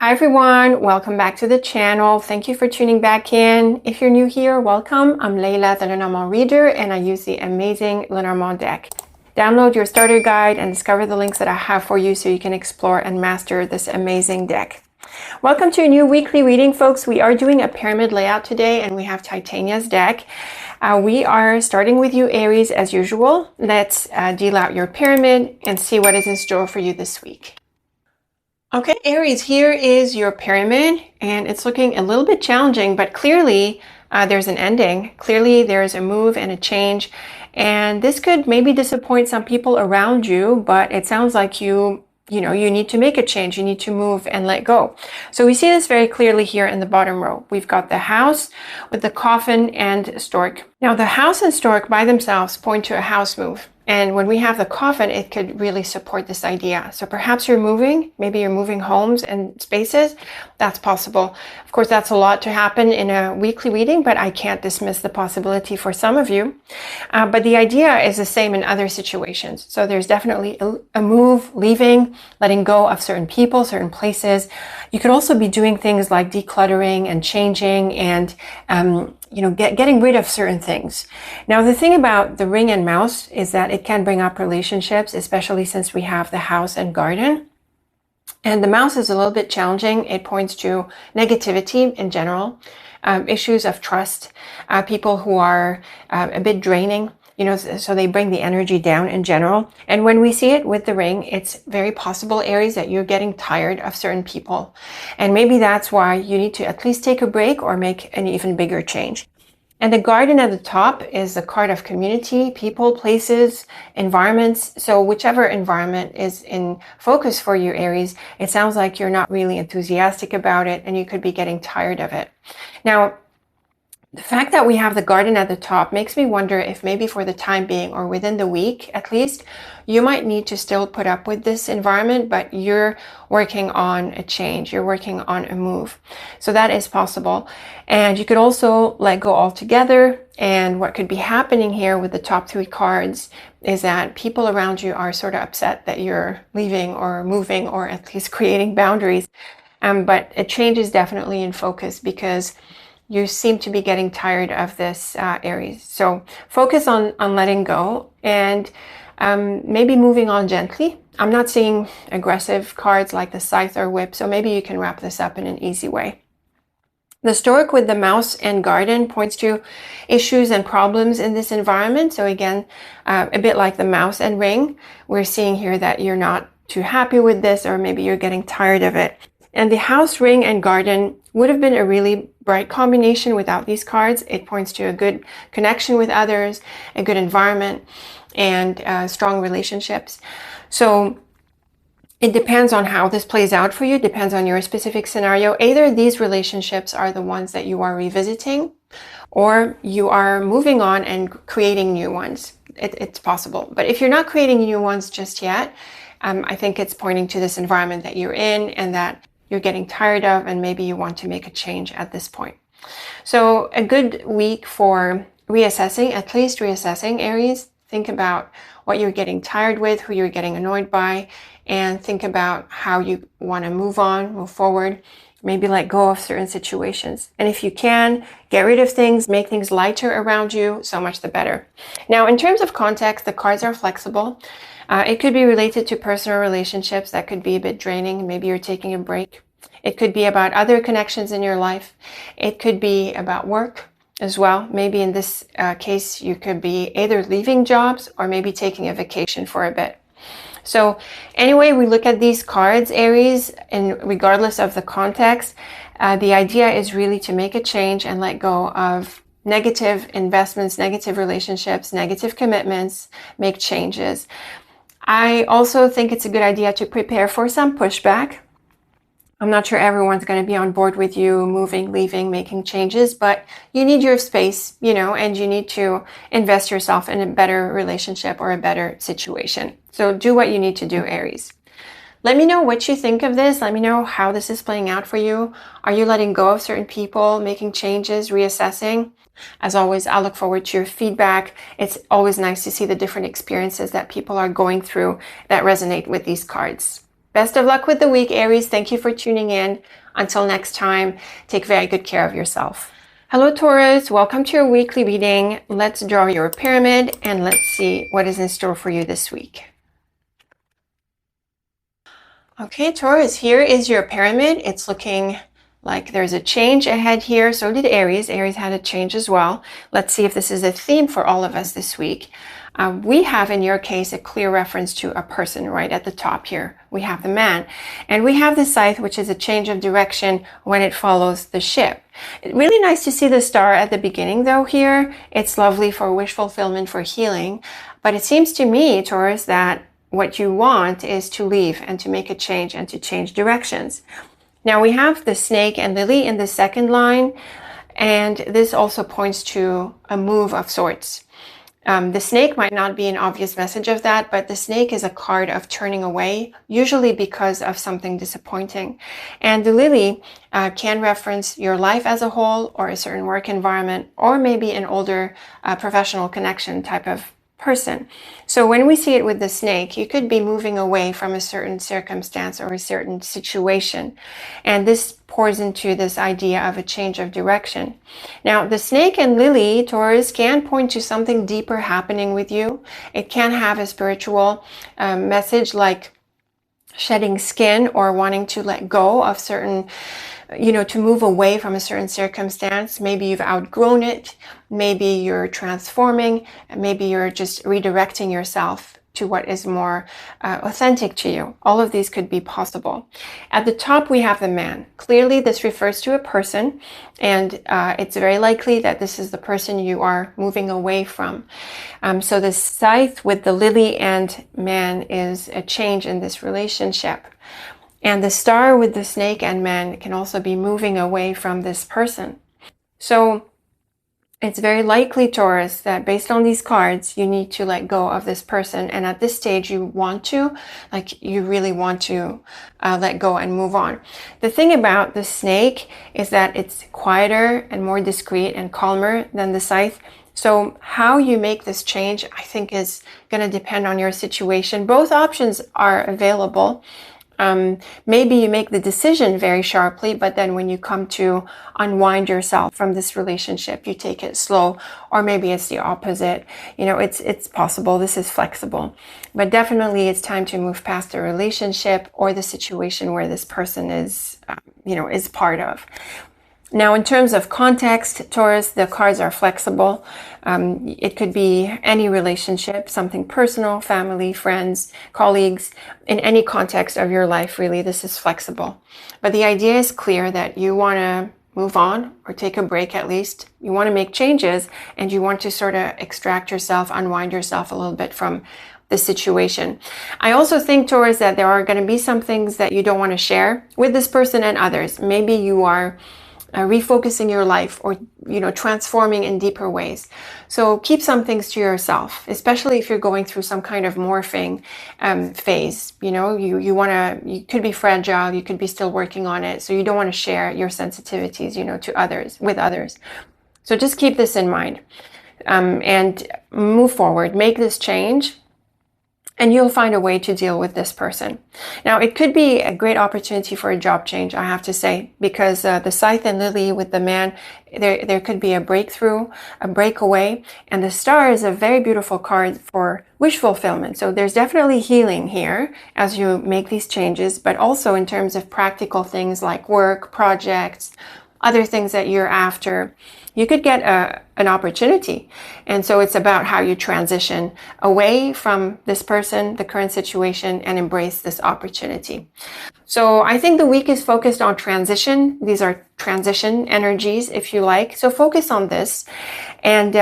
Hi everyone, welcome back to the channel. Thank you for tuning back in. If you're new here, welcome. I'm Layla, the Lenormand reader, and I use the amazing Lenormand deck. Download your starter guide and discover the links that I have for you so you can explore and master this amazing deck. Welcome to a new weekly reading, folks. We are doing a pyramid layout today, and we have Titania's deck. We are starting with you, Aries, as usual. Let's deal out your pyramid and see what is in store for you this week. Okay, Aries, here is your pyramid, and it's looking a little bit challenging, but clearly there's an ending. Clearly there's a move and a change, and this could maybe disappoint some people around you, but it sounds like you need to make a change. You need to move and let go. So we see this very clearly here in the bottom row. We've got the house with the coffin and stork. Now the house and stork by themselves point to a house move. And when we have the coffin, it could really support this idea. So perhaps you're moving, maybe you're moving homes and spaces. That's possible. Of course, that's a lot to happen in a weekly reading, but I can't dismiss the possibility for some of you. But the idea is the same in other situations. So there's definitely a move, leaving, letting go of certain people, certain places. You could also be doing things like decluttering and changing and getting rid of certain things. Now, the thing about the ring and mouse is that it can bring up relationships, especially since we have the house and garden. And the mouse is a little bit challenging. It points to negativity in general, issues of trust, people who are a bit draining, so they bring the energy down in general. And when we see it with the ring, it's very possible, Aries, that you're getting tired of certain people. And maybe that's why you need to at least take a break or make an even bigger change. And the garden at the top is the card of community, people, places, environments. So whichever environment is in focus for you, Aries, it sounds like you're not really enthusiastic about it and you could be getting tired of it. Now, the fact that we have the garden at the top makes me wonder if maybe for the time being or within the week at least, you might need to still put up with this environment, but you're working on a change. You're working on a move. So that is possible. And you could also let go altogether. And what could be happening here with the top three cards is that people around you are sort of upset that you're leaving or moving or at least creating boundaries. But a change is definitely in focus because you seem to be getting tired of this, Aries. So focus on letting go and maybe moving on gently. I'm not seeing aggressive cards like the scythe or whip, so maybe you can wrap this up in an easy way. The stork with the mouse and garden points to issues and problems in this environment. So again, a bit like the mouse and ring, we're seeing here that you're not too happy with this, or maybe you're getting tired of it. And the house, ring, and garden would have been a really bright combination without these cards. It points to a good connection with others, a good environment, and strong relationships. So it depends on how this plays out for you. It depends on your specific scenario. Either these relationships are the ones that you are revisiting, or you are moving on and creating new ones. It's possible. But if you're not creating new ones just yet, I think it's pointing to this environment that you're in and that you're getting tired of, and maybe you want to make a change at this point. So a good week for reassessing, at least reassessing, Aries. Think about what you're getting tired with, who you're getting annoyed by, and think about how you want to move on, move forward, maybe let go of certain situations. And if you can, get rid of things, make things lighter around you, so much the better. Now, in terms of context, the cards are flexible. It could be related to personal relationships that could be a bit draining. Maybe you're taking a break. It could be about other connections in your life. It could be about work as well. Maybe in this case, you could be either leaving jobs or maybe taking a vacation for a bit. So anyway, we look at these cards, Aries, and regardless of the context, the idea is really to make a change and let go of negative investments, negative relationships, negative commitments, make changes. I also think it's a good idea to prepare for some pushback. I'm not sure everyone's going to be on board with you moving, leaving, making changes, but you need your space, and you need to invest yourself in a better relationship or a better situation. So do what you need to do, Aries. Let me know what you think of this. Let me know how this is playing out for you. Are you letting go of certain people, making changes, reassessing? As always, I look forward to your feedback. It's always nice to see the different experiences that people are going through that resonate with these cards. Best of luck with the week, Aries. Thank you for tuning in. Until next time, take very good care of yourself. Hello, Taurus. Welcome to your weekly reading. Let's draw your pyramid and let's see what is in store for you this week. Okay, Taurus, here is your pyramid. It's looking like there's a change ahead here. So did Aries. Aries had a change as well. Let's see if this is a theme for all of us this week. We have, in your case, a clear reference to a person right at the top here. We have the man. And we have the scythe, which is a change of direction when it follows the ship. Really nice to see the star at the beginning, though, here. It's lovely for wish fulfillment, for healing. But it seems to me, Taurus, that what you want is to leave and to make a change and to change directions. Now, we have the snake and lily in the second line. And this also points to a move of sorts. The snake might not be an obvious message of that, but the snake is a card of turning away, usually because of something disappointing. And the lily can reference your life as a whole, or a certain work environment, or maybe an older professional connection type of person. So when we see it with the snake, you could be moving away from a certain circumstance or a certain situation. And this pours into this idea of a change of direction. Now, the snake and lily, Taurus, can point to something deeper happening with you. It can have a spiritual message like shedding skin or wanting to let go of certain, to move away from a certain circumstance. Maybe you've outgrown it. Maybe you're transforming. Maybe you're just redirecting yourself to what is more authentic to you. All of these could be possible. At the top, we have the man. Clearly, this refers to a person, and it's very likely that this is the person you are moving away from. So the scythe with the lily and man is a change in this relationship. And the star with the snake and man can also be moving away from this person. So it's very likely, Taurus, that based on these cards, you need to let go of this person. And at this stage, you really want to let go and move on. The thing about the snake is that it's quieter and more discreet and calmer than the scythe. So how you make this change, I think, is going to depend on your situation. Both options are available. Maybe you make the decision very sharply, but then when you come to unwind yourself from this relationship, you take it slow, or maybe it's the opposite. It's possible. This is flexible, but definitely it's time to move past the relationship or the situation where this person is part of. Now, in terms of context, Taurus, the cards are flexible. It could be any relationship, something personal, family, friends, colleagues, in any context of your life, really, this is flexible. But the idea is clear that you want to move on or take a break at least. You want to make changes and you want to sort of extract yourself, unwind yourself a little bit from the situation. I also think, Taurus, that there are going to be some things that you don't want to share with this person and others. Maybe you are refocusing your life or, transforming in deeper ways. So keep some things to yourself, especially if you're going through some kind of morphing phase. You could be fragile. You could be still working on it. So you don't want to share your sensitivities, with others. So just keep this in mind and move forward. Make this change. And you'll find a way to deal with this person. Now, it could be a great opportunity for a job change, I have to say, because the scythe and lily with the man, there could be a breakthrough, a breakaway. And the star is a very beautiful card for wish fulfillment. So there's definitely healing here as you make these changes, but also in terms of practical things like work, projects, other things that you're after, you could get an opportunity. And so it's about how you transition away from this person, the current situation, and embrace this opportunity. So I think the week is focused on transition. These are transition energies, if you like. So focus on this and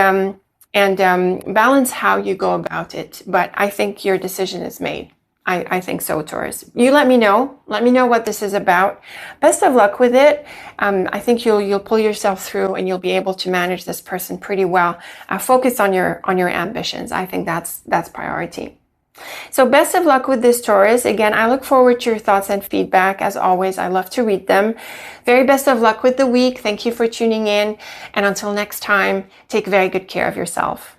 balance how you go about it. But I think your decision is made. I think so, Taurus. You let me know. Let me know what this is about. Best of luck with it. I think you'll pull yourself through and you'll be able to manage this person pretty well. Focus on your ambitions. I think that's priority. So best of luck with this, Taurus. Again, I look forward to your thoughts and feedback. As always, I love to read them. Very best of luck with the week. Thank you for tuning in. And until next time, take very good care of yourself.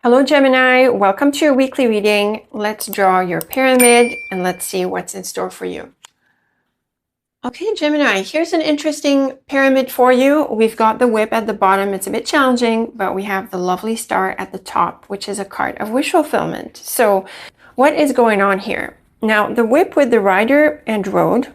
Hello Gemini, welcome to your weekly reading. Let's draw your pyramid and let's see what's in store for you. Okay Gemini, here's an interesting pyramid for you. We've got the whip at the bottom. It's a bit challenging, but we have the lovely star at the top, which is a card of wish fulfillment. So what is going on here? Now the whip with the rider and road,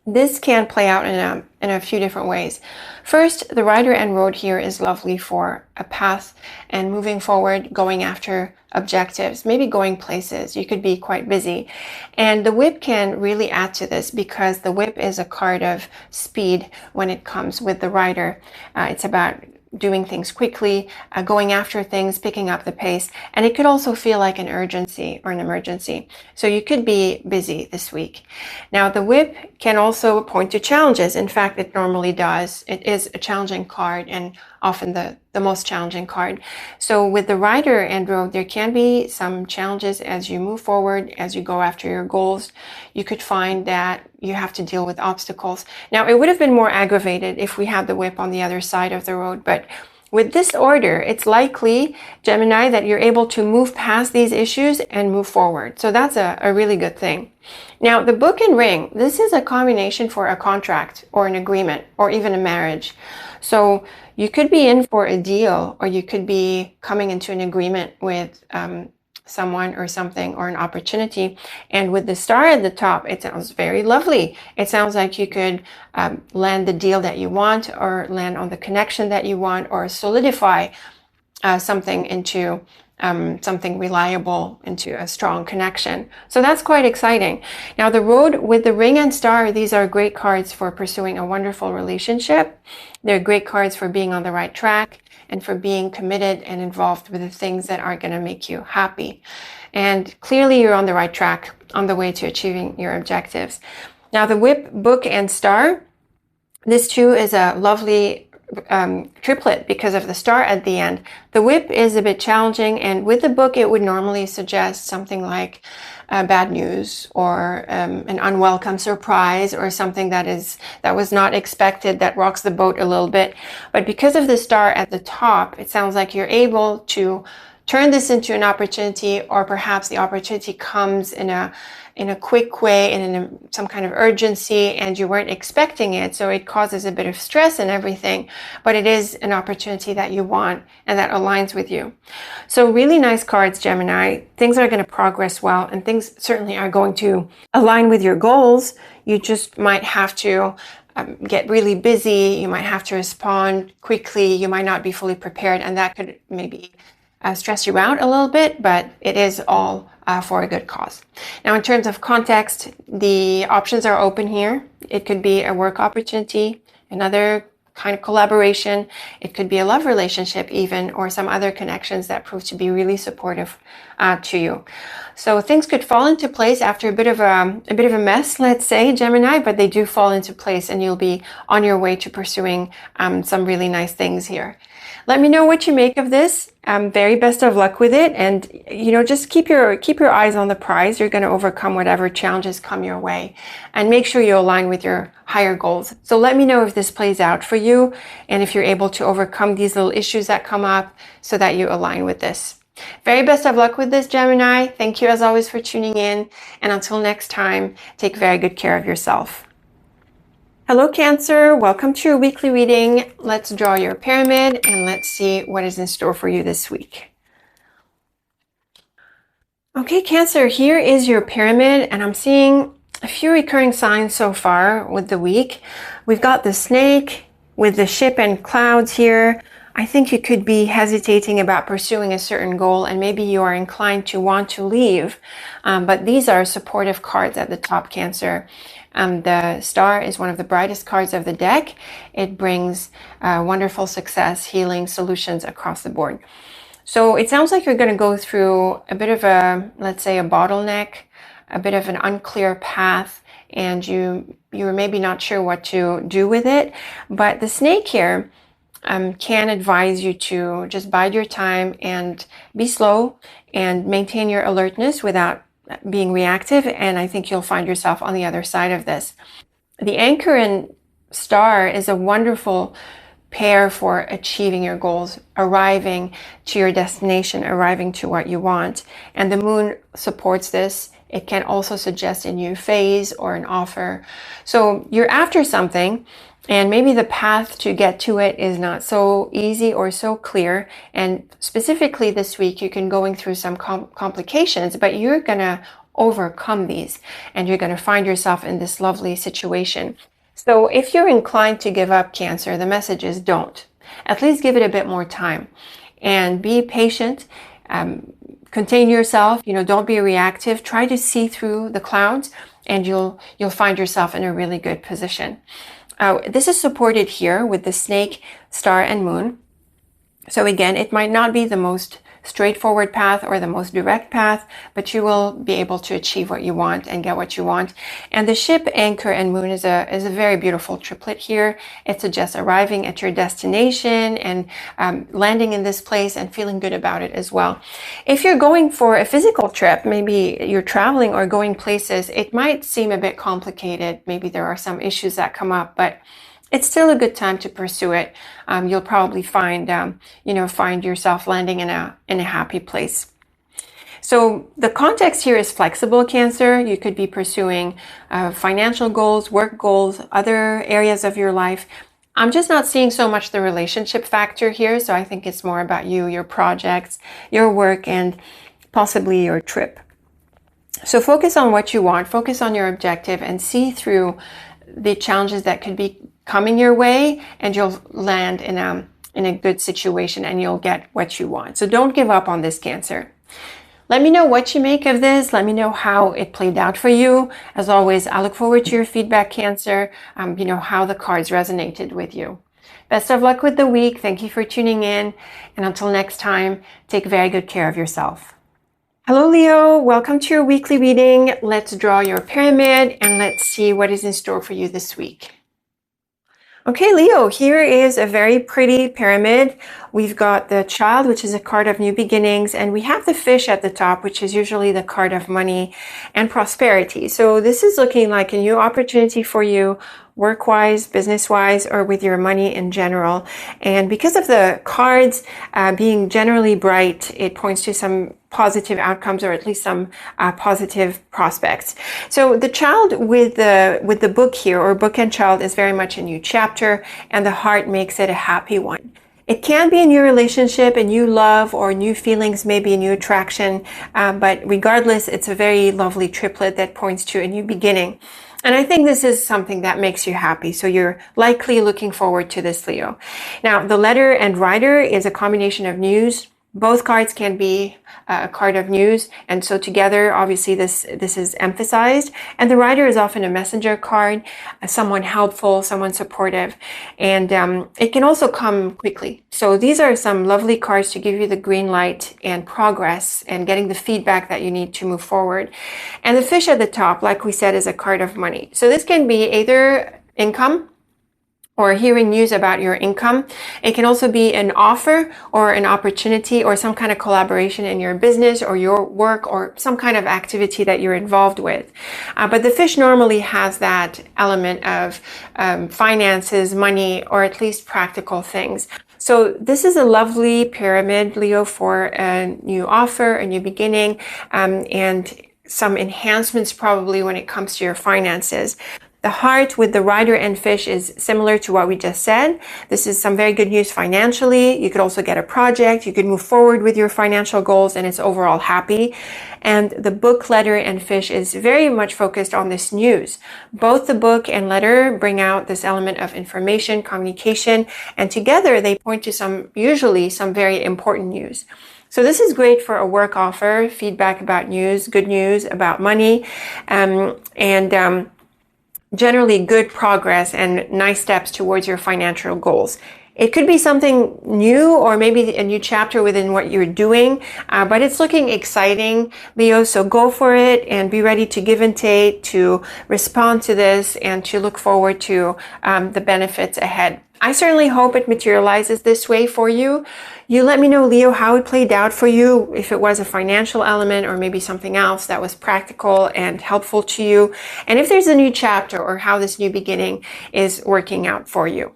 this can play out in a few different ways. First, the rider and road here is lovely for a path and moving forward, going after objectives, maybe going places. You could be quite busy. And the whip can really add to this because the whip is a card of speed when it comes with the rider. It's about doing things quickly, going after things, picking up the pace. And it could also feel like an urgency or an emergency. So you could be busy this week. Now, the whip can also point to challenges. In fact, it normally does. It is a challenging card and often the most challenging card. So with the rider and road, there can be some challenges as you move forward, as you go after your goals. You could find that you have to deal with obstacles. Now, it would have been more aggravated if we had the whip on the other side of the road, but with this order, it's likely, Gemini, that you're able to move past these issues and move forward. So that's a really good thing. Now, the book and ring, this is a combination for a contract or an agreement or even a marriage. So you could be in for a deal or you could be coming into an agreement with someone or something or an opportunity. And with the star at the top, it sounds very lovely. It sounds like you could land the deal that you want or land on the connection that you want or solidify something into something reliable, into a strong connection. So that's quite exciting. Now the road with the ring and star, these are great cards for pursuing a wonderful relationship. They're great cards for being on the right track and for being committed and involved with the things that are going to make you happy. And clearly you're on the right track on the way to achieving your objectives. Now the whip, book, and star, this too is a lovely triplet because of the star at the end. The whip is a bit challenging, and with the book it would normally suggest something like bad news or an unwelcome surprise or something that was not expected, that rocks the boat a little bit. But because of the star at the top, it sounds like you're able to turn this into an opportunity, or perhaps the opportunity comes in a quick way and in some kind of urgency and you weren't expecting it. So it causes a bit of stress and everything, but it is an opportunity that you want and that aligns with you. So really nice cards, Gemini. Things are going to progress well and things certainly are going to align with your goals. You just might have to get really busy. You might have to respond quickly. You might not be fully prepared, and that could maybe stress you out a little bit, but it is all for a good cause. Now, in terms of context, the options are open here. It could be a work opportunity, another kind of collaboration. It could be a love relationship even, or some other connections that prove to be really supportive to you. So things could fall into place after a bit of a mess, let's say, Gemini, but they do fall into place and you'll be on your way to pursuing some really nice things here. Let me know what you make of this. Very best of luck with it. And, just keep your eyes on the prize. You're going to overcome whatever challenges come your way, and make sure you align with your higher goals. So let me know if this plays out for you and if you're able to overcome these little issues that come up so that you align with this. Very best of luck with this, Gemini. Thank you as always for tuning in. And until next time, take very good care of yourself. Hello Cancer, welcome to your weekly reading. Let's draw your pyramid and let's see what is in store for you this week. Okay Cancer, here is your pyramid, and I'm seeing a few recurring signs so far with the week. We've got the snake with the ship and clouds here. I think you could be hesitating about pursuing a certain goal, and maybe you are inclined to want to leave, but these are supportive cards at the top, Cancer. The star is one of the brightest cards of the deck. It brings wonderful success, healing, solutions across the board. So it sounds like you're going to go through a bit of a, let's say, a bottleneck, a bit of an unclear path, and you're maybe not sure what to do with it. But the snake here can advise you to just bide your time and be slow and maintain your alertness without being reactive, and I think you'll find yourself on the other side of this. The anchor and star is a wonderful prepare for achieving your goals, arriving to your destination, arriving to what you want. And the moon supports this. It can also suggest a new phase or an offer. So you're after something, and maybe the path to get to it is not so easy or so clear. And specifically this week, you can going through some complications, but you're gonna overcome these, and you're gonna find yourself in this lovely situation. So if you're inclined to give up, Cancer, the message is don't. At least give it a bit more time and be patient. Contain yourself, don't be reactive. Try to see through the clouds, and you'll find yourself in a really good position. This is supported here with the snake, star, and moon. So again, it might not be the most straightforward path or the most direct path, but you will be able to achieve what you want and get what you want. And the ship, anchor, and moon is a very beautiful triplet here. It suggests arriving at your destination and landing in this place and feeling good about it as well. If you're going for a physical trip, maybe you're traveling or going places, it might seem a bit complicated. Maybe there are some issues that come up, but it's still a good time to pursue it. You'll probably find yourself landing in a happy place. So the context here is flexible, Cancer. You could be pursuing financial goals, work goals, other areas of your life. I'm just not seeing so much the relationship factor here. So I think it's more about you, your projects, your work, and possibly your trip. So focus on what you want, focus on your objective, and see through the challenges that could be coming your way, and you'll land in a good situation and you'll get what you want. So don't give up on this, Cancer. Let me know what you make of this. Let me know how it played out for you. As always, I look forward to your feedback, Cancer, how the cards resonated with you. Best of luck with the week. Thank you for tuning in. And until next time, take very good care of yourself. Hello, Leo. Welcome to your weekly reading. Let's draw your pyramid and let's see what is in store for you this week. Okay, Leo, here is a very pretty pyramid. We've got the Child, which is a card of new beginnings, and we have the Fish at the top, which is usually the card of money and prosperity. So this is looking like a new opportunity for you, work-wise, business-wise, or with your money in general. And because of the cards being generally bright, it points to some positive outcomes, or at least some positive prospects. So the Child with the book here, or Book and Child, is very much a new chapter, and the heart makes it a happy one. It can be a new relationship, a new love, or new feelings, maybe a new attraction. But regardless, it's a very lovely triplet that points to a new beginning. And I think this is something that makes you happy. So you're likely looking forward to this, Leo. Now, the Letter and Rider is a combination of news. Both cards can be a card of news, and so together, obviously, this is emphasized. And the Rider is often a messenger card, someone helpful, someone supportive, and it can also come quickly. So these are some lovely cards to give you the green light and progress and getting the feedback that you need to move forward. And the Fish at the top, like we said, is a card of money. So this can be either income, or hearing news about your income. It can also be an offer or an opportunity or some kind of collaboration in your business or your work or some kind of activity that you're involved with. But the Fish normally has that element of finances, money, or at least practical things. So this is a lovely pyramid, Leo, for a new offer, a new beginning, and some enhancements probably when it comes to your finances. The Heart with the Rider and Fish is similar to what we just said. This is some very good news financially. You could also get a project. You could move forward with your financial goals, and it's overall happy. And the Book, Letter, and Fish is very much focused on this news. Both the Book and Letter bring out this element of information, communication, and together they point to usually some very important news. So this is great for a work offer, feedback about news, good news about money, generally good progress and nice steps towards your financial goals. It could be something new or maybe a new chapter within what you're doing, but it's looking exciting, Leo, so go for it and be ready to give and take, to respond to this, and to look forward to the benefits ahead. I certainly hope it materializes this way for you. You let me know, Leo, how it played out for you, if it was a financial element or maybe something else that was practical and helpful to you, and if there's a new chapter or how this new beginning is working out for you.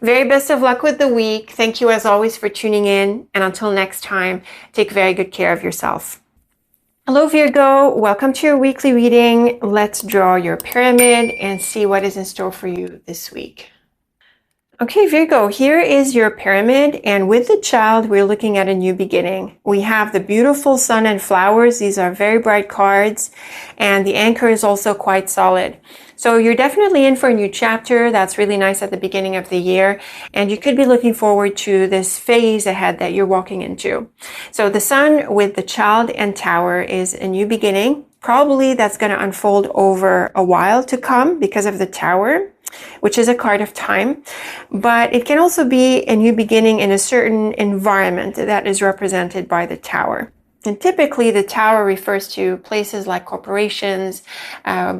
Very best of luck with the week. Thank you as always for tuning in. And until next time, take very good care of yourself. Hello Virgo, welcome to your weekly reading. Let's draw your pyramid and see what is in store for you this week. Okay, Virgo, here is your pyramid, and with the child, we're looking at a new beginning. We have the beautiful sun and flowers. These are very bright cards, and the anchor is also quite solid. So you're definitely in for a new chapter. That's really nice at the beginning of the year, and you could be looking forward to this phase ahead that you're walking into. So the sun with the child and tower is a new beginning. Probably that's going to unfold over a while to come because of the tower, which is a card of time, but it can also be a new beginning in a certain environment that is represented by the tower. And typically the tower refers to places like corporations,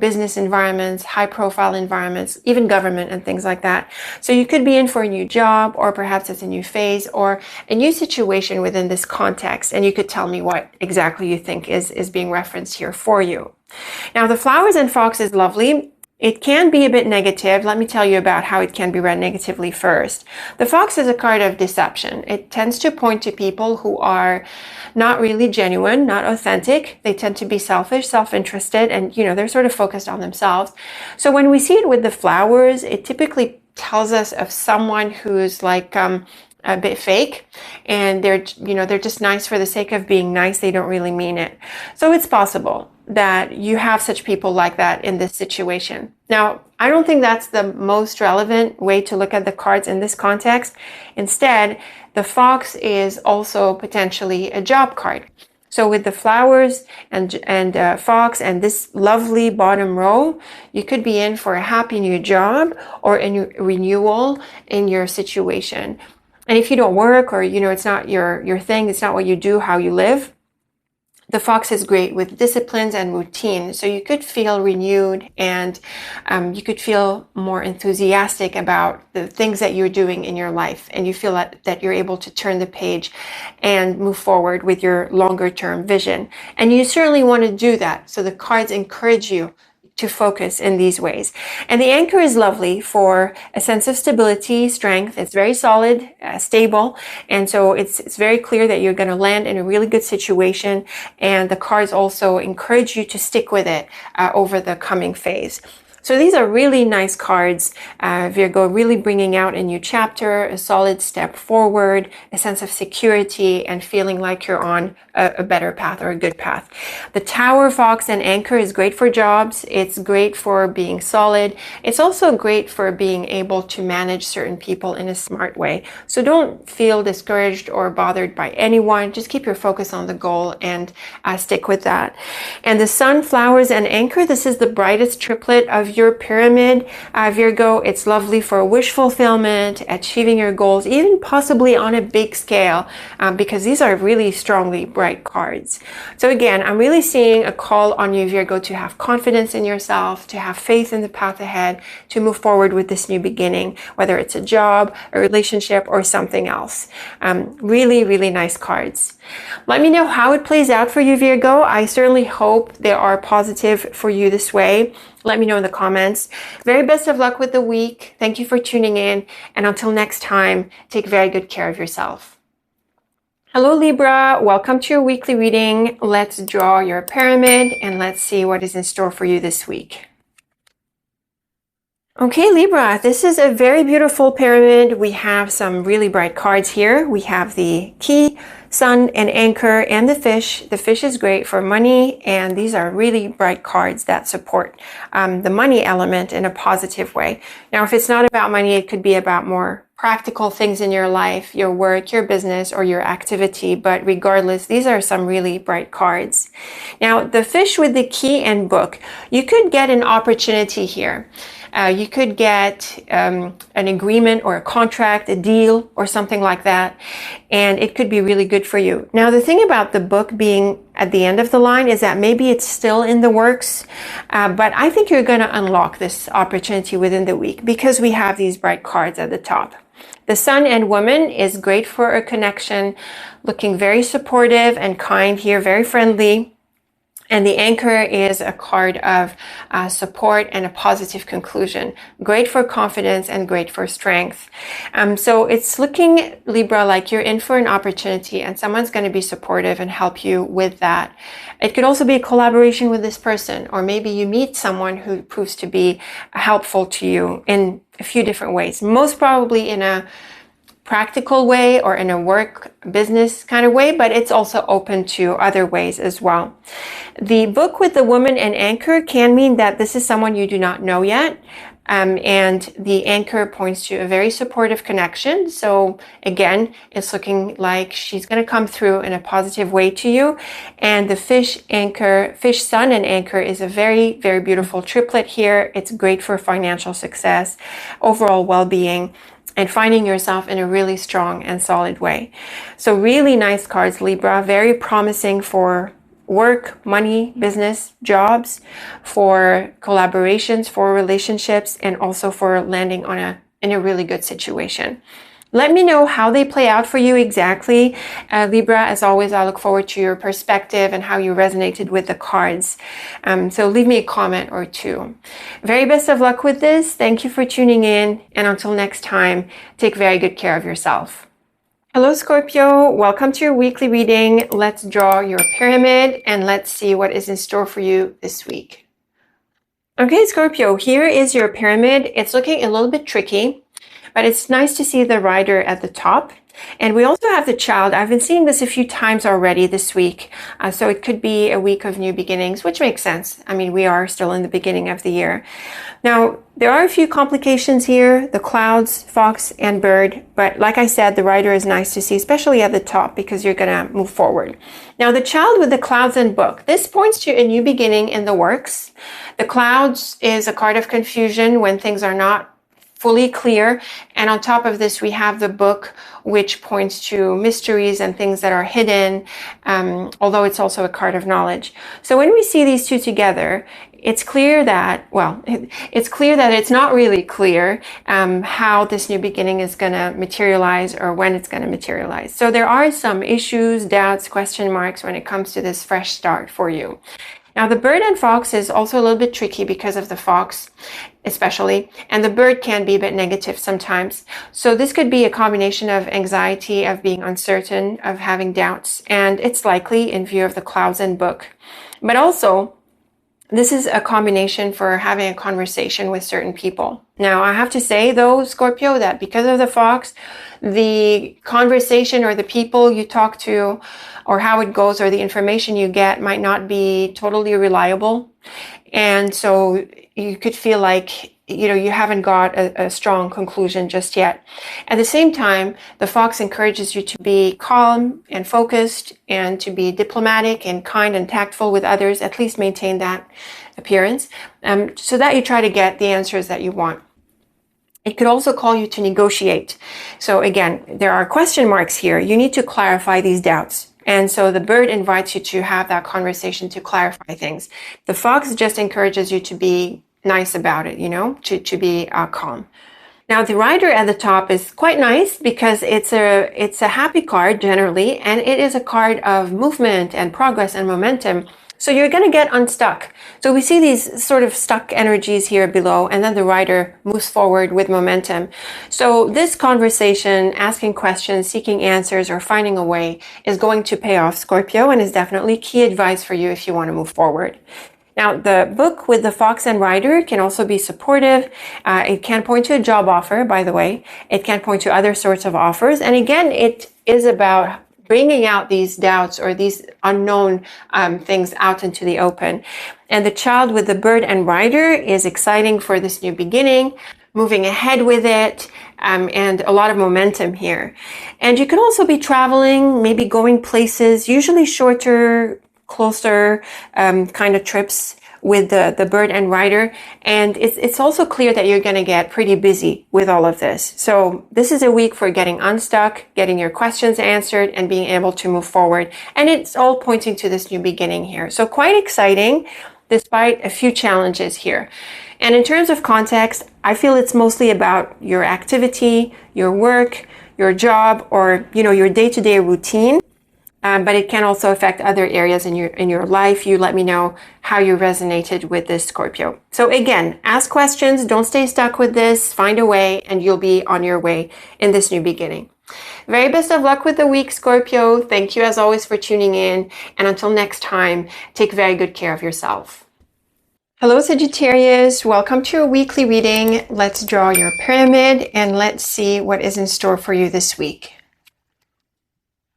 business environments, high profile environments, even government and things like that. So you could be in for a new job, or perhaps it's a new phase or a new situation within this context. And you could tell me what exactly you think is being referenced here for you. Now the flowers and fox is lovely. It can be a bit negative. Let me tell you about how it can be read negatively first. The fox is a card of deception. It tends to point to people who are not really genuine, not authentic. They tend to be selfish, self-interested, and they're sort of focused on themselves. So when we see it with the flowers, it typically tells us of someone who's like a bit fake, and they're just nice for the sake of being nice. They don't really mean it. So it's possible that you have such people like that in this situation. Now, I don't think that's the most relevant way to look at the cards in this context. Instead, the fox is also potentially a job card. So with the flowers and fox and this lovely bottom row, you could be in for a happy new job or a new renewal in your situation. And if you don't work, or it's not your thing, it's not what you do, how you live, the fox is great with disciplines and routine. So you could feel renewed, and you could feel more enthusiastic about the things that you're doing in your life. And you feel that you're able to turn the page and move forward with your longer term vision. And you certainly want to do that. So the cards encourage you to focus in these ways. And the anchor is lovely for a sense of stability, strength. It's very solid, stable. And so it's very clear that you're going to land in a really good situation. And the cards also encourage you to stick with it over the coming phase. So these are really nice cards, Virgo, really bringing out a new chapter, a solid step forward, a sense of security, and feeling like you're on a better path or a good path. The Tower, Fox, and Anchor is great for jobs. It's great for being solid. It's also great for being able to manage certain people in a smart way. So don't feel discouraged or bothered by anyone. Just keep your focus on the goal and stick with that. And the Sun, Flowers, and Anchor, this is the brightest triplet of your pyramid, Virgo. It's lovely for wish fulfillment, achieving your goals, even possibly on a big scale, because these are really strongly bright cards. So again, I'm really seeing a call on you, Virgo, to have confidence in yourself, to have faith in the path ahead, to move forward with this new beginning, whether it's a job, a relationship, or something else. Really, really nice cards. Let me know how it plays out for you, Virgo. I certainly hope they are positive for you this way. Let me know in the comments. Very best of luck with the week. Thank you for tuning in. And until next time, take very good care of yourself. Hello, Libra. Welcome to your weekly reading. Let's draw your pyramid and let's see what is in store for you this week. Okay, Libra, this is a very beautiful pyramid. We have some really bright cards here. We have the Key, Sun, and Anchor, and the Fish. The Fish is great for money, and these are really bright cards that support the money element in a positive way. Now, if it's not about money, it could be about more practical things in your life, your work, your business, or your activity. But regardless, these are some really bright cards. Now, the Fish with the Key and Book, you could get an opportunity here. You could get an agreement or a contract, a deal, or something like that, and it could be really good for you. Now, the thing about the Book being at the end of the line is that maybe it's still in the works, but I think you're going to unlock this opportunity within the week because we have these bright cards at the top. The Sun and Woman is great for a connection, looking very supportive and kind here, very friendly. And the Anchor is a card of support and a positive conclusion. Great for confidence and great for strength. So it's looking, Libra, like you're in for an opportunity and someone's going to be supportive and help you with that. It could also be a collaboration with this person, or maybe you meet someone who proves to be helpful to you in a few different ways. Most probably in a practical way or in a work business kind of way, but it's also open to other ways as well. The book with the woman and Anchor can mean that this is someone you do not know yet. And the Anchor points to a very supportive connection. So again, it's looking like she's going to come through in a positive way to you. And the fish sun and Anchor is a very, very beautiful triplet here. It's great for financial success, overall well-being, and finding yourself in a really strong and solid way. So really nice cards, Libra. Very promising for work, money, business, jobs, for collaborations, for relationships, and also for landing in a really good situation. Let me know how they play out for you exactly. Libra, as always, I look forward to your perspective and how you resonated with the cards. So leave me a comment or two. Very best of luck with this. Thank you for tuning in. And until next time, take very good care of yourself. Hello, Scorpio. Welcome to your weekly reading. Let's draw your pyramid and let's see what is in store for you this week. Okay, Scorpio, here is your pyramid. It's looking a little bit tricky, but it's nice to see the rider at the top. And we also have the child. I've been seeing this a few times already this week. So it could be a week of new beginnings, which makes sense. I mean, we are still in the beginning of the year. Now, there are a few complications here, the clouds, fox, and bird. But like I said, the rider is nice to see, especially at the top, because you're going to move forward. Now, the child with the clouds and book. This points to a new beginning in the works. The clouds is a card of confusion when things are not fully clear. And on top of this, we have the book, which points to mysteries and things that are hidden, although it's also a card of knowledge. So when we see these two together, it's clear that, it's not really clear how this new beginning is going to materialize or when it's going to materialize. So there are some issues, doubts, question marks when it comes to this fresh start for you. Now, the bird and fox is also a little bit tricky because of the fox, especially, and the bird can be a bit negative sometimes. So this could be a combination of anxiety, of being uncertain, of having doubts, and it's likely in view of the clouds and book. But also, this is a combination for having a conversation with certain people. Now, I have to say, though, Scorpio, that because of the fox, the conversation or the people you talk to or how it goes or the information you get might not be totally reliable. And so you could feel like, you haven't got a strong conclusion just yet. At the same time, the fox encourages you to be calm and focused and to be diplomatic and kind and tactful with others, at least maintain that appearance, so that you try to get the answers that you want. It could also call you to negotiate. So again, there are question marks here. You need to clarify these doubts. And so the bird invites you to have that conversation to clarify things. The fox just encourages you to be nice about it, to be calm. Now, the rider at the top is quite nice because it's a happy card generally, and it is a card of movement and progress and momentum. So you're going to get unstuck. So we see these sort of stuck energies here below, and then the rider moves forward with momentum. So this conversation, asking questions, seeking answers, or finding a way is going to pay off, Scorpio, and is definitely key advice for you if you want to move forward. Now, the book with the fox and rider can also be supportive. It can point to a job offer, by the way. It can point to other sorts of offers. And again, it is about bringing out these doubts or these unknown things out into the open. And the child with the bird and rider is exciting for this new beginning, moving ahead with it, and a lot of momentum here. And you can also be traveling, maybe going places, usually shorter, closer kind of trips with the bird and rider. And it's also clear that you're going to get pretty busy with all of this. So this is a week for getting unstuck, getting your questions answered, and being able to move forward. And it's all pointing to this new beginning here. So quite exciting, despite a few challenges here. And in terms of context, I feel it's mostly about your activity, your work, your job, or your day-to-day routine. but it can also affect other areas in your life. You let me know how you resonated with this, Scorpio. So again, ask questions. Don't stay stuck with this. Find a way, and you'll be on your way in this new beginning. Very best of luck with the week, Scorpio. Thank you as always for tuning in. And until next time, take very good care of yourself. Hello, Sagittarius. Welcome to a weekly reading. Let's draw your pyramid and let's see what is in store for you this week.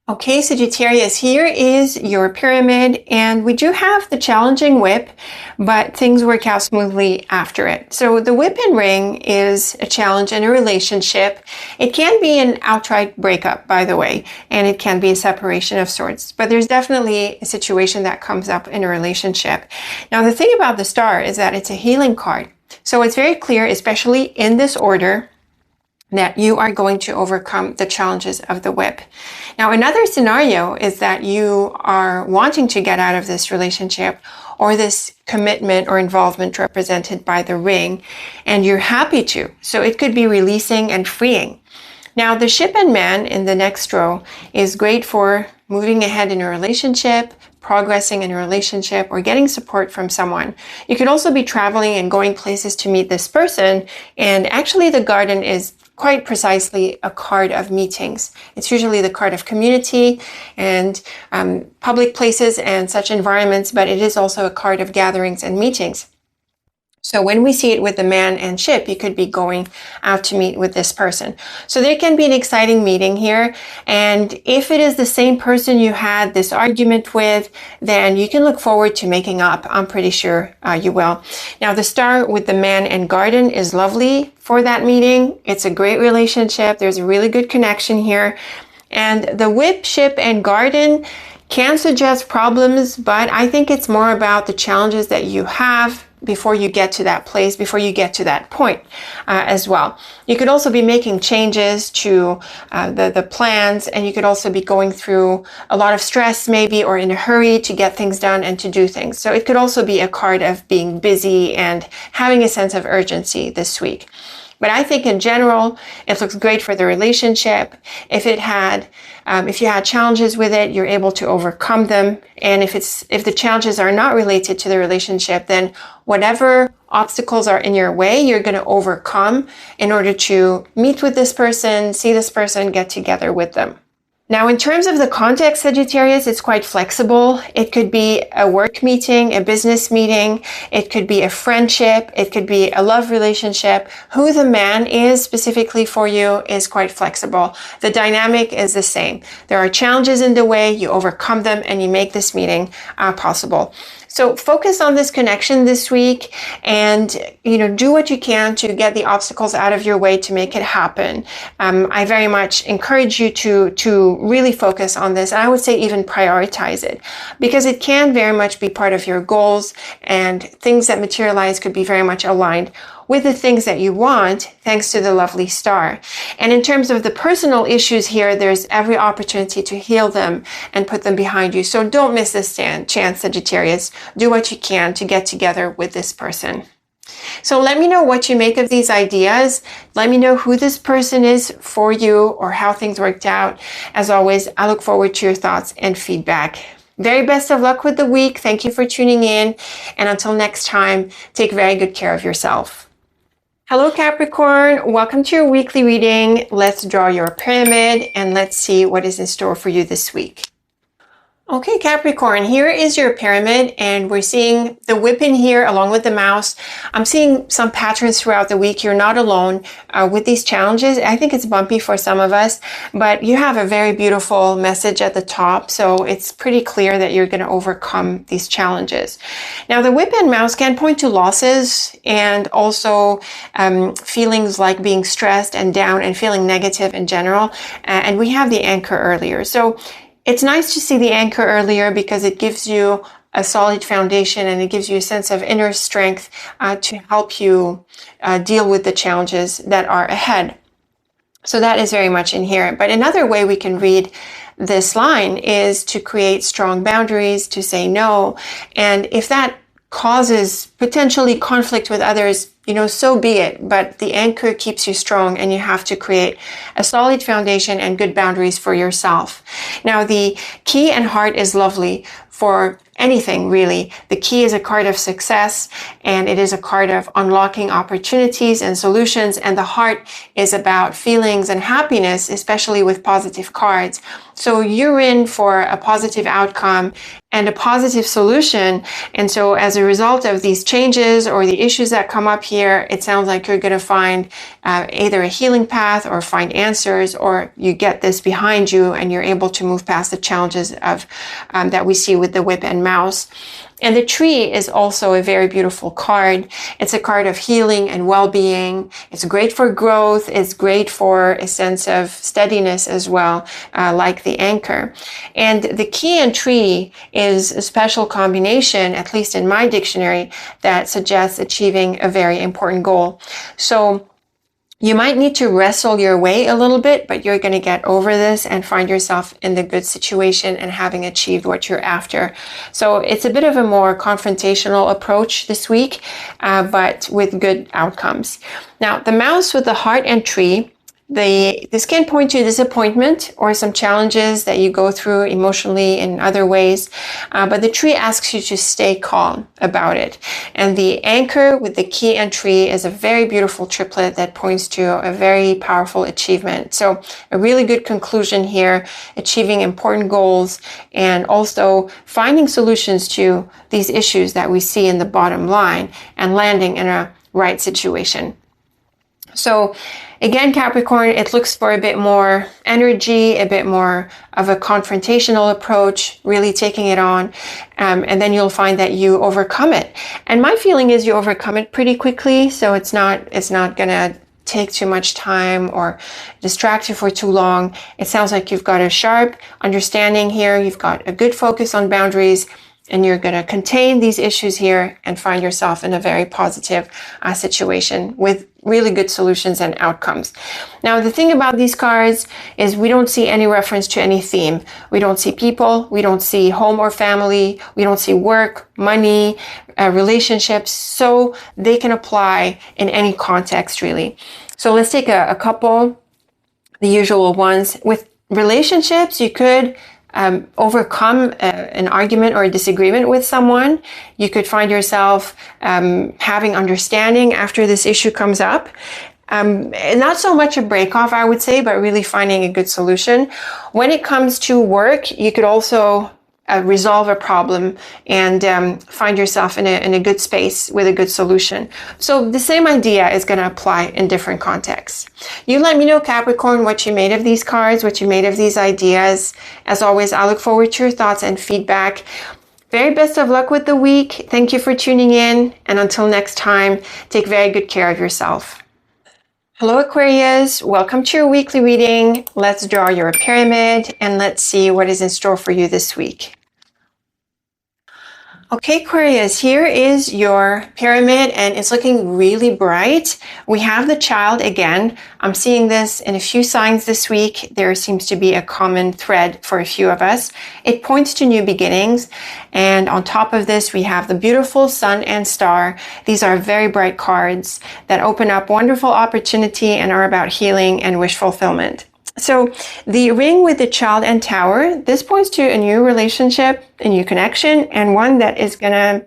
Okay, Sagittarius, here is your pyramid, and we do have the challenging whip, but things work out smoothly after it. So the whip and ring is a challenge in a relationship. It can be an outright breakup, by the way, and it can be a separation of sorts, but there's definitely a situation that comes up in a relationship. Now, the thing about the star is that it's a healing card. So it's very clear, especially in this order, that you are going to overcome the challenges of the whip. Now, another scenario is that you are wanting to get out of this relationship or this commitment or involvement represented by the ring, and you're happy to. So it could be releasing and freeing. Now, the ship and man in the next row is great for moving ahead in a relationship, progressing in a relationship, or getting support from someone. You could also be traveling and going places to meet this person. And actually, the garden is quite precisely a card of meetings. It's usually the card of community and public places and such environments, but it is also a card of gatherings and meetings. So when we see it with the man and ship, you could be going out to meet with this person. So there can be an exciting meeting here. And if it is the same person you had this argument with, then you can look forward to making up. I'm pretty sure you will. Now, the star with the man and garden is lovely for that meeting. It's a great relationship. There's a really good connection here. And the whip, ship, and garden can suggest problems, but I think it's more about the challenges that you have before you get to that place, before you get to that point as well. You could also be making changes to the plans, and you could also be going through a lot of stress maybe, or in a hurry to get things done and to do things. So it could also be a card of being busy and having a sense of urgency this week. But I think in general, it looks great for the relationship. If you had challenges with it, you're able to overcome them. And if the challenges are not related to the relationship, then whatever obstacles are in your way, you're going to overcome in order to meet with this person, see this person, get together with them. Now, in terms of the context, Sagittarius, it's quite flexible. It could be a work meeting, a business meeting. It could be a friendship. It could be a love relationship. Who the man is specifically for you is quite flexible. The dynamic is the same. There are challenges in the way, you overcome them, and you make this meeting possible. So focus on this connection this week and, do what you can to get the obstacles out of your way to make it happen. I very much encourage you to really focus on this. And I would say even prioritize it, because it can very much be part of your goals, and things that materialize could be very much aligned with the things that you want, thanks to the lovely star. And in terms of the personal issues here, there's every opportunity to heal them and put them behind you. So don't miss this chance, Sagittarius. Do what you can to get together with this person. So let me know what you make of these ideas. Let me know who this person is for you or how things worked out. As always, I look forward to your thoughts and feedback. Very best of luck with the week. Thank you for tuning in. And until next time, take very good care of yourself. Hello, Capricorn. Welcome to your weekly reading. Let's draw your pyramid and let's see what is in store for you this week. Okay, Capricorn, here is your pyramid, and we're seeing the whip in here along with the mouse. I'm seeing some patterns throughout the week. You're not alone with these challenges. I think it's bumpy for some of us, but you have a very beautiful message at the top, so it's pretty clear that you're going to overcome these challenges. Now, the whip and mouse can point to losses and also feelings like being stressed and down and feeling negative in general, and we have the anchor earlier. So it's nice to see the anchor earlier because it gives you a solid foundation and it gives you a sense of inner strength to help you deal with the challenges that are ahead. So that is very much in here. But another way we can read this line is to create strong boundaries, to say no. And if that causes potentially conflict with others, you know, so be it. But the anchor keeps you strong, and you have to create a solid foundation and good boundaries for yourself. Now, the key and heart is lovely for anything, really. The key is a card of success, and it is a card of unlocking opportunities and solutions. And the heart is about feelings and happiness, especially with positive cards. So you're in for a positive outcome and a positive solution. And so as a result of these changes or the issues that come up here, it sounds like you're going to find either a healing path or find answers, or you get this behind you and you're able to move past the challenges of that we see with the whip and mouse. And the tree is also a very beautiful card. It's a card of healing and well-being. It's great for growth. It's great for a sense of steadiness as well, like the anchor. And the key and tree is a special combination, at least in my dictionary, that suggests achieving a very important goal. So you might need to wrestle your way a little bit, but you're going to get over this and find yourself in the good situation and having achieved what you're after. So it's a bit of a more confrontational approach this week, but with good outcomes. Now, the mouse with the heart and tree, this can point to disappointment or some challenges that you go through emotionally in other ways, but the tree asks you to stay calm about it. And the anchor with the key and tree is a very beautiful triplet that points to a very powerful achievement. So a really good conclusion here, achieving important goals and also finding solutions to these issues that we see in the bottom line and landing in a right situation. So again, Capricorn, it looks for a bit more energy, a bit more of a confrontational approach, really taking it on. And then you'll find that you overcome it. And my feeling is you overcome it pretty quickly. So it's not going to take too much time or distract you for too long. It sounds like you've got a sharp understanding here. You've got a good focus on boundaries, and you're going to contain these issues here and find yourself in a very positive situation with really good solutions and outcomes. Now, the thing about these cards is we don't see any reference to any theme. We don't see people. We don't see home or family. We don't see work, money, relationships. So they can apply in any context, really. So let's take a couple, the usual ones. With relationships, you could overcome an argument or a disagreement with someone. You could find yourself having understanding after this issue comes up. Not so much a break-off, I would say, but really finding a good solution. When it comes to work, you could also resolve a problem and find yourself in a good space with a good solution. So the same idea is going to apply in different contexts. You let me know, Capricorn, what you made of these cards, what you made of these ideas. As always, I look forward to your thoughts and feedback. Very best of luck with the week. Thank you for tuning in. And until next time, take very good care of yourself. Hello, Aquarius. Welcome to your weekly reading. Let's draw your pyramid and let's see what is in store for you this week. Okay, Aquarius, here is your pyramid and it's looking really bright. We have the Child again. I'm seeing this in a few signs this week. There seems to be a common thread for a few of us. It points to new beginnings. And on top of this, we have the beautiful Sun and Star. These are very bright cards that open up wonderful opportunity and are about healing and wish fulfillment. So the ring with the Child and Tower, this points to a new relationship, a new connection, and one that is going to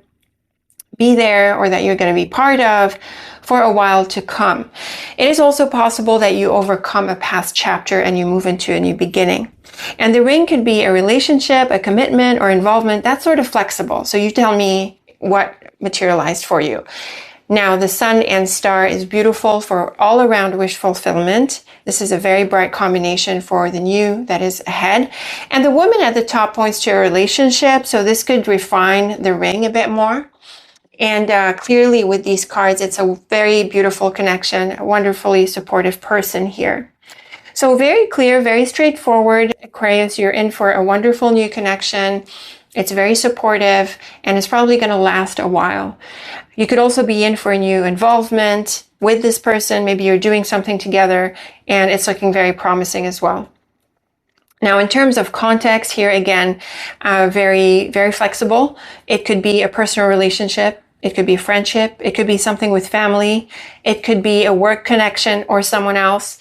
be there or that you're going to be part of for a while to come. It is also possible that you overcome a past chapter and you move into a new beginning. And the ring could be a relationship, a commitment, or involvement. That's sort of flexible. So you tell me what materialized for you. Now, the Sun and Star is beautiful for all-around wish fulfillment. This is a very bright combination for the new that is ahead. And the woman at the top points to a relationship, so this could refine the ring a bit more. And clearly with these cards, it's a very beautiful connection, a wonderfully supportive person here. So very clear, very straightforward. Aquarius, you're in for a wonderful new connection. It's very supportive and it's probably going to last a while. You could also be in for a new involvement with this person. Maybe you're doing something together and it's looking very promising as well. Now, in terms of context here, again, very, very flexible. It could be a personal relationship. It could be a friendship. It could be something with family. It could be a work connection or someone else.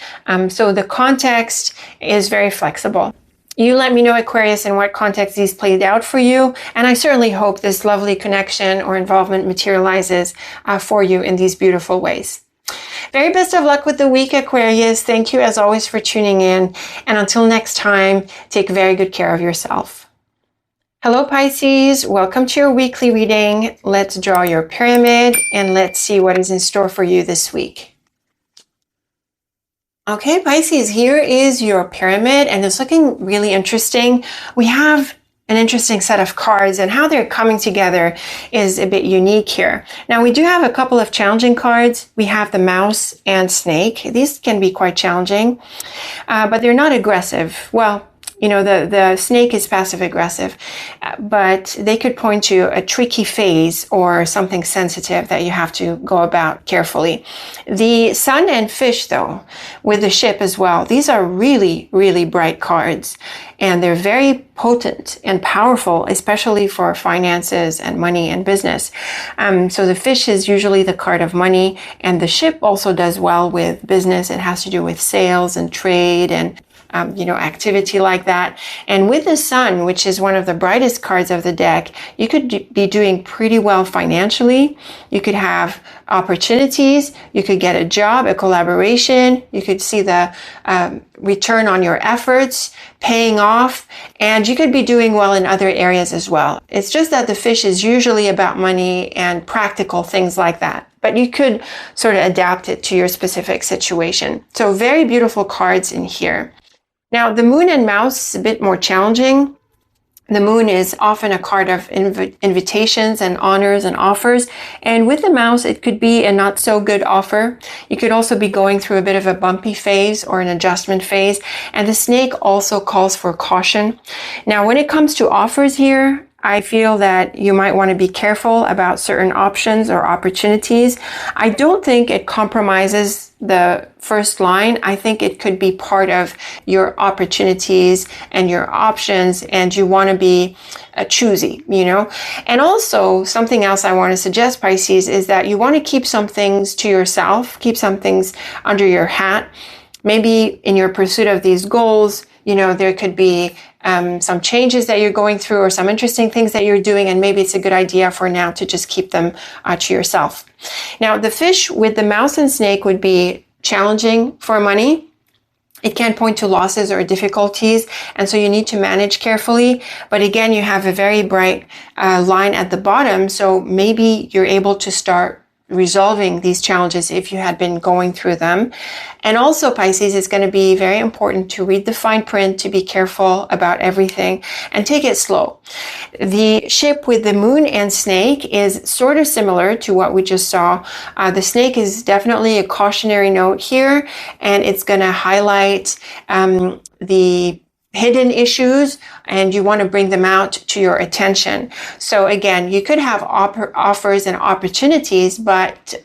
So the context is very flexible. You let me know, Aquarius, in what context these played out for you. And I certainly hope this lovely connection or involvement materializes for you in these beautiful ways. Very best of luck with the week, Aquarius. Thank you as always for tuning in. And until next time, take very good care of yourself. Hello, Pisces. Welcome to your weekly reading. Let's draw your pyramid and let's see what is in store for you this week. Okay, Pisces, here is your pyramid and it's looking really interesting. We have an interesting set of cards, and how they're coming together is a bit unique here. Now, we do have a couple of challenging cards. We have the mouse and snake. These can be quite challenging, but they're not aggressive. Well, you know, the snake is passive aggressive, but they could point to a tricky phase or something sensitive that you have to go about carefully. The sun and fish, though, with the ship as well, these are really, really bright cards, and they're very potent and powerful, especially for finances and money and business. So the fish is usually the card of money, and the ship also does well with business. It has to do with sales and trade and activity like that. And with the sun, which is one of the brightest cards of the deck, you could be doing pretty well financially. You could have opportunities. You could get a job, a collaboration. You could see the return on your efforts paying off, and you could be doing well in other areas as well. It's just that the fish is usually about money and practical things like that, but you could sort of adapt it to your specific situation. So very beautiful cards in here. Now, the moon and mouse is a bit more challenging. The moon is often a card of invitations and honors and offers. And with the mouse, it could be a not so good offer. You could also be going through a bit of a bumpy phase or an adjustment phase. And the snake also calls for caution. Now, when it comes to offers here, I feel that you might want to be careful about certain options or opportunities. I don't think it compromises the first line. I think it could be part of your opportunities and your options, and you want to be choosy, you know. And also, something else I want to suggest, Pisces, is that you want to keep some things to yourself, keep some things under your hat. Maybe in your pursuit of these goals, you know, there could be some changes that you're going through or some interesting things that you're doing, and maybe it's a good idea for now to just keep them to yourself. Now, the fish with the mouse and snake would be challenging for money. It can point to losses or difficulties, and so you need to manage carefully. But again, you have a very bright line at the bottom, so maybe you're able to start resolving these challenges if you had been going through them. And also, Pisces, it's going to be very important to read the fine print, to be careful about everything, and take it slow. The ship with the moon and snake is sort of similar to what we just saw. The snake is definitely a cautionary note here, and it's going to highlight the hidden issues, and you want to bring them out to your attention. So again, you could have offers and opportunities, but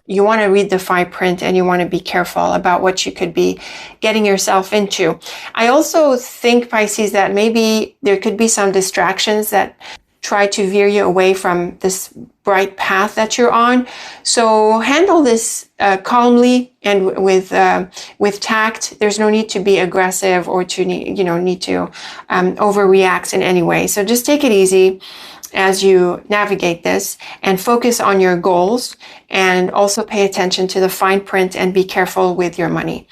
you want to read the fine print and you want to be careful about what you could be getting yourself into. I also think, Pisces, that maybe there could be some distractions that try to veer you away from this bright path that you're on. So handle this calmly and with tact. There's no need to be aggressive or to need to overreact in any way. So just take it easy as you navigate this and focus on your goals, and also pay attention to the fine print and be careful with your money.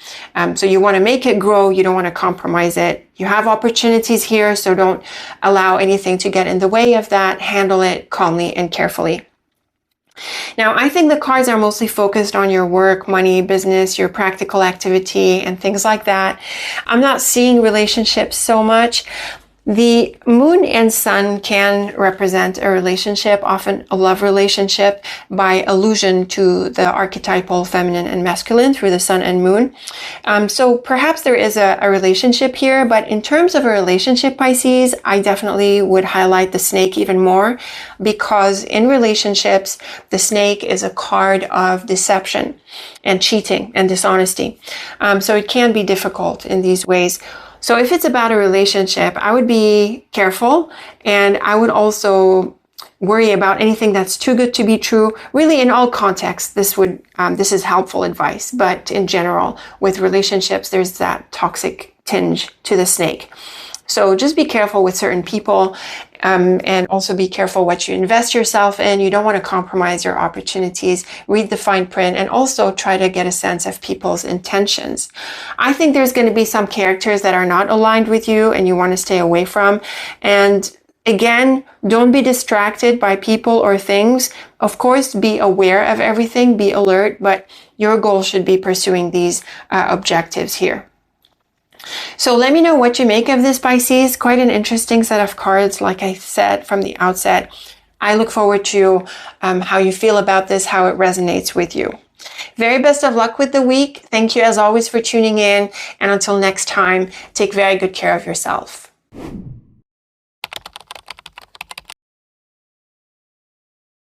So you want to make it grow. You don't want to compromise it. You have opportunities here, so don't allow anything to get in the way of that. Handle it calmly and carefully. Now, I think the cards are mostly focused on your work, money, business, your practical activity, and things like that. I'm not seeing relationships so much. The moon and sun can represent a relationship, often a love relationship, by allusion to the archetypal feminine and masculine through the sun and moon. So perhaps there is a relationship here, but in terms of a relationship, Pisces, I definitely would highlight the snake even more, because in relationships, the snake is a card of deception and cheating and dishonesty. So it can be difficult in these ways. So if it's about a relationship, I would be careful, and I would also worry about anything that's too good to be true. Really, in all contexts, this is helpful advice, but in general, with relationships, there's that toxic tinge to the snake. So just be careful with certain people, and also be careful what you invest yourself in. You don't want to compromise your opportunities. Read the fine print, and also try to get a sense of people's intentions. I think there's going to be some characters that are not aligned with you and you want to stay away from. And again, don't be distracted by people or things. Of course, be aware of everything, be alert, but your goal should be pursuing these objectives here. So let me know what you make of this, Pisces. Quite an interesting set of cards, like I said from the outset. I look forward to how you feel about this, how it resonates with you. Very best of luck with the week. Thank you as always for tuning in. And until next time, take very good care of yourself.